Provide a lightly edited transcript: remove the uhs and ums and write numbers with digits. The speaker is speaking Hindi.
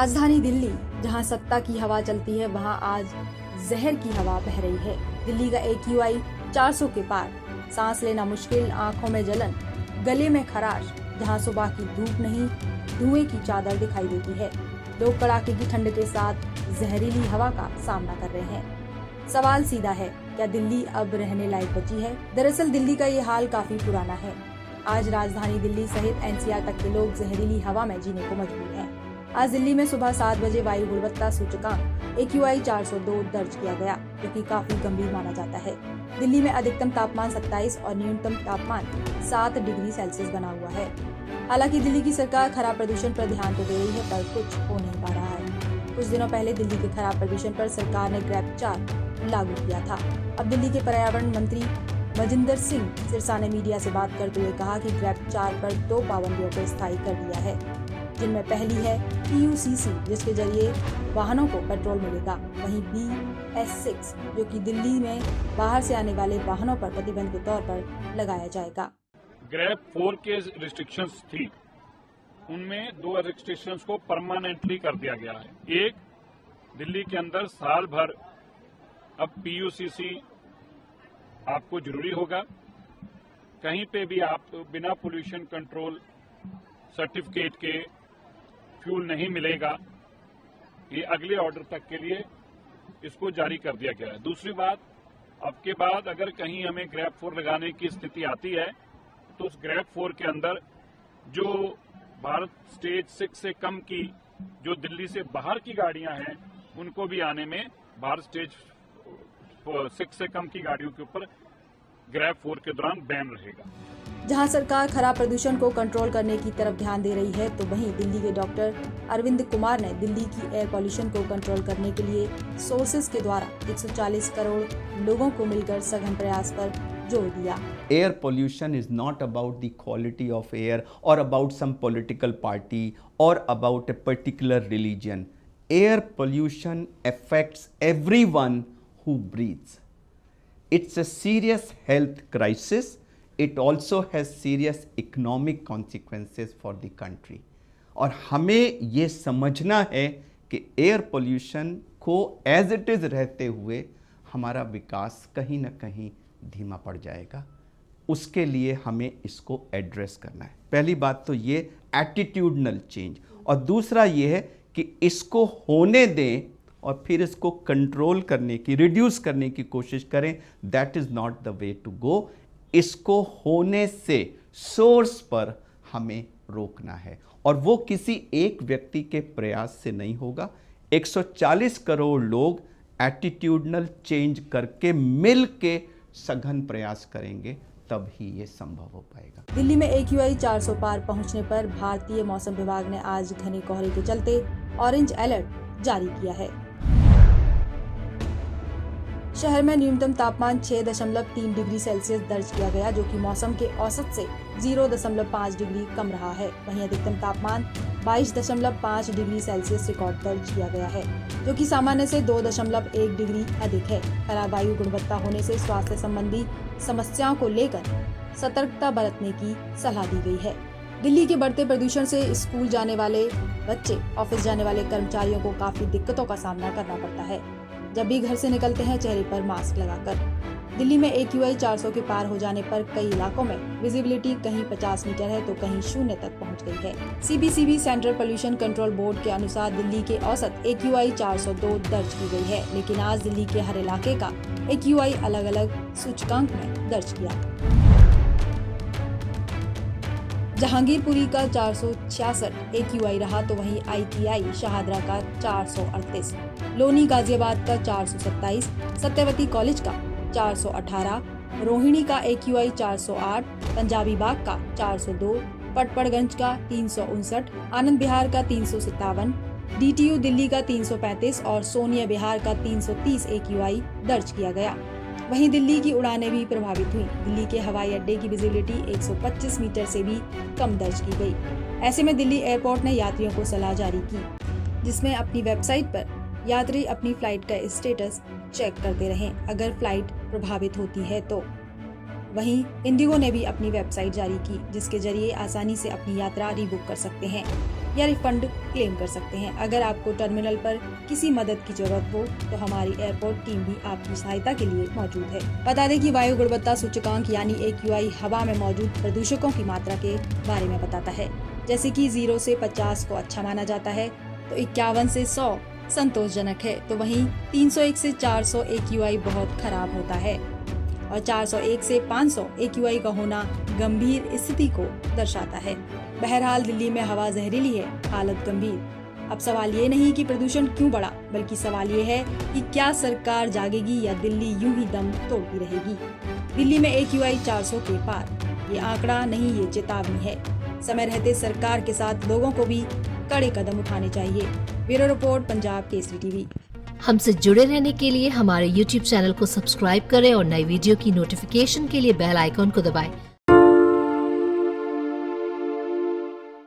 राजधानी दिल्ली, जहां सत्ता की हवा चलती है, वहां आज जहर की हवा बह रही है। दिल्ली का AQI 400 के पार, सांस लेना मुश्किल, आंखों में जलन, गले में खराश, जहां सुबह की धूप नहीं, धुएं की चादर दिखाई देती है। लोग कड़ाके की ठंड के साथ जहरीली हवा का सामना कर रहे हैं। सवाल सीधा है, क्या दिल्ली अब रहने लायक बची है? दरअसल दिल्ली का ये हाल काफी पुराना है। आज राजधानी दिल्ली सहित NCR तक के लोग जहरीली हवा में जीने को मजबूर हैं। आज दिल्ली में सुबह 7 बजे वायु गुणवत्ता सूचकांक AQI 402 दर्ज किया गया, जो कि काफी गंभीर माना जाता है। दिल्ली में अधिकतम तापमान 27 और न्यूनतम तापमान 7 डिग्री सेल्सियस बना हुआ है। हालांकि दिल्ली की सरकार खराब प्रदूषण पर ध्यान तो दे रही है, पर कुछ हो नहीं पा रहा है। कुछ दिनों पहले दिल्ली के खराब प्रदूषण पर सरकार ने ग्रैप 4 लागू किया था। अब दिल्ली के पर्यावरण मंत्री मजिंदर सिंह सिरसा ने मीडिया से बात करते हुए कहा कि ग्रैप 4 पर 2 पाबंदियों को स्थायी कर दिया है, जिनमें पहली है PUCC, जिसके जरिए वाहनों को पेट्रोल मिलेगा। वहीं BS6, जो कि दिल्ली में बाहर से आने वाले वाहनों पर प्रतिबंध के तौर पर लगाया जाएगा। ग्रैप 4 के रिस्ट्रिक्शंस थी, उनमें 2 रिस्ट्रिक्शंस को परमानेंटली कर दिया गया है। एक, दिल्ली के अंदर साल भर अब PUCC आपको जरूरी होगा। कहीं पे भी आप बिना पोल्यूशन कंट्रोल सर्टिफिकेट के फ्यूल नहीं मिलेगा। ये अगले ऑर्डर तक के लिए इसको जारी कर दिया गया है। दूसरी बात, अब के बाद अगर कहीं हमें ग्रैप 4 लगाने की स्थिति आती है, तो उस ग्रैप 4 के अंदर जो भारत स्टेज 6 से कम की जो दिल्ली से बाहर की गाड़ियां हैं, उनको भी आने में भारत स्टेज 6 से कम की गाड़ियों के ऊपर ग्रैप 4 के दौरान बैन रहेगा। जहां सरकार खराब प्रदूषण को कंट्रोल करने की तरफ ध्यान दे रही है, तो वहीं दिल्ली के डॉक्टर अरविंद कुमार ने दिल्ली की एयर पॉल्यूशन को कंट्रोल करने के लिए सोर्सेज के द्वारा 140 करोड़ लोगों को मिलकर सघन प्रयास पर जोर दिया। Air pollution is not about the quality of air or about some political party or about a particular religion. Air pollution affects everyone who breathes. It's a serious health crisis. It also has serious economic consequences for the country. और हमें ये समझना है कि एयर पोल्यूशन को एज इट इज़ रहते हुए हमारा विकास कहीं ना कहीं धीमा पड़ जाएगा। उसके लिए हमें इसको एड्रेस करना है। पहली बात तो ये एटीट्यूडनल चेंज, और दूसरा ये है कि इसको होने दें और फिर इसको कंट्रोल करने की, रिड्यूस करने की कोशिश करें। That is not the way to go. इसको होने से सोर्स पर हमें रोकना है, और वो किसी एक व्यक्ति के प्रयास से नहीं होगा। 140 करोड़ लोग एटीट्यूडनल चेंज करके मिल के सघन प्रयास करेंगे, तब ही ये संभव हो पाएगा। दिल्ली में AQI 400 पार पहुंचने पर भारतीय मौसम विभाग ने आज घने कोहरे के चलते ऑरेंज अलर्ट जारी किया है। शहर में न्यूनतम तापमान 6.3 डिग्री सेल्सियस दर्ज किया गया, जो कि मौसम के औसत से 0.5 डिग्री कम रहा है। वहीं अधिकतम तापमान 22.5 डिग्री सेल्सियस रिकॉर्ड दर्ज किया गया है, जो कि सामान्य से 2.1 डिग्री अधिक है। खराब वायु गुणवत्ता होने से स्वास्थ्य संबंधी समस्याओं को लेकर सतर्कता बरतने की सलाह दी गई है। दिल्ली के बढ़ते प्रदूषण से स्कूल जाने वाले बच्चे, ऑफिस जाने वाले कर्मचारियों को काफी दिक्कतों का सामना करना पड़ता है, जब भी घर से निकलते हैं चेहरे पर मास्क लगाकर। दिल्ली में AQI 400 के पार हो जाने पर कई इलाकों में विजिबिलिटी कहीं 50 मीटर है तो कहीं 0 तक पहुंच गई है। CPCB central pollution control board के अनुसार दिल्ली के औसत AQI 402 दर्ज की गई है, लेकिन आज दिल्ली के हर इलाके का AQI अलग अलग सूचकांक में दर्ज किया। जहांगीरपुरी का 466 AQI रहा, तो वहीं ITI शाहदरा का 438, लोनी गाजियाबाद का 427, सत्यवती कॉलेज का 418, रोहिणी का AQI 408, पंजाबी बाग का 402, पटपड़गंज का 359, आनंद विहार का 357, DTU दिल्ली का 335 और सोनिया विहार का 330 AQI दर्ज किया गया। वहीं दिल्ली की उड़ानें भी प्रभावित हुई। दिल्ली के हवाई अड्डे की विजिबिलिटी 125 मीटर से भी कम दर्ज की गई। ऐसे में दिल्ली एयरपोर्ट ने यात्रियों को सलाह जारी की, जिसमें अपनी वेबसाइट पर यात्री अपनी फ्लाइट का स्टेटस चेक करते रहें अगर फ्लाइट प्रभावित होती है तो। वहीं इंडिगो ने भी अपनी वेबसाइट जारी की, जिसके जरिए आसानी से अपनी यात्रा रीबुक कर सकते हैं। या रिफंड क्लेम कर सकते हैं। अगर आपको टर्मिनल पर किसी मदद की जरूरत हो तो हमारी एयरपोर्ट टीम भी आपकी सहायता के लिए मौजूद है। बता दें कि वायु गुणवत्ता सूचकांक यानी AQI हवा में मौजूद प्रदूषकों की मात्रा के बारे में बताता है। जैसे कि 0 से 50 को अच्छा माना जाता है तो 51 से 100 संतोषजनक है, तो वहीं 301 से 400 AQI बहुत खराब होता है और 401 से 500 AQI का होना गंभीर स्थिति को दर्शाता है। बहरहाल दिल्ली में हवा जहरीली है, हालत गंभीर। अब सवाल ये नहीं कि प्रदूषण क्यों बढ़ा, बल्कि सवाल ये है कि क्या सरकार जागेगी या दिल्ली यूं ही दम तोड़ती रहेगी। दिल्ली में AQI 400 के पार, ये आंकड़ा नहीं, ये चेतावनी है। समय रहते सरकार के साथ लोगों को भी कड़े कदम उठाने चाहिए। Bureau report, Punjab Kesari TV. हमसे जुड़े रहने के लिए हमारे YouTube चैनल को सब्सक्राइब करें और नई वीडियो की नोटिफिकेशन के लिए बेल आइकॉन को दबाएं।